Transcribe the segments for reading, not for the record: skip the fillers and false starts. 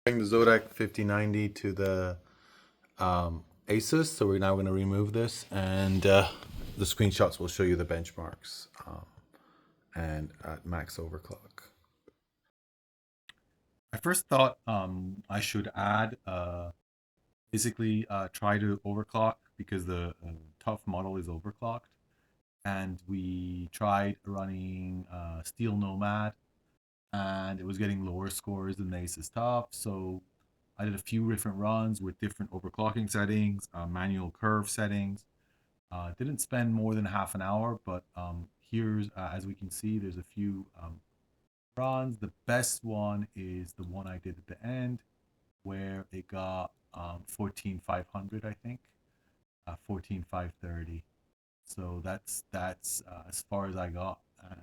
Bring the Zotac 5090 to the Asus, so we're now going to remove this, and the screenshots will show you the benchmarks and at max overclock. I first thought I should add basically try to overclock because the TUF model is overclocked, and we tried running Steel Nomad, and it was getting lower scores than the Asus TUF. So I did a few different runs with different overclocking settings, manual curve settings. Didn't spend more than half an hour, but here's as we can see, there's a few runs. The best one is the one I did at the end, where it got 14,500, I think, 14,530. So that's as far as I got, and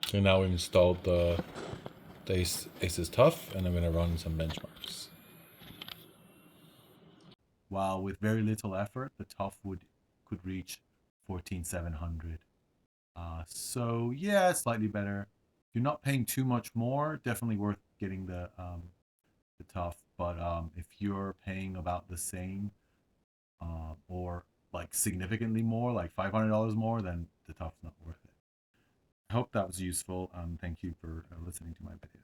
So now we've installed the Asus TUF, and I'm going to run some benchmarks. while with very little effort, the TUF could reach 14,700. So yeah, slightly better. If you're not paying too much more, definitely worth getting the TUF. But if you're paying about the same, or like significantly more, like $500 more, then the TUF's not worth it. I hope that was useful. Thank you for listening to my video.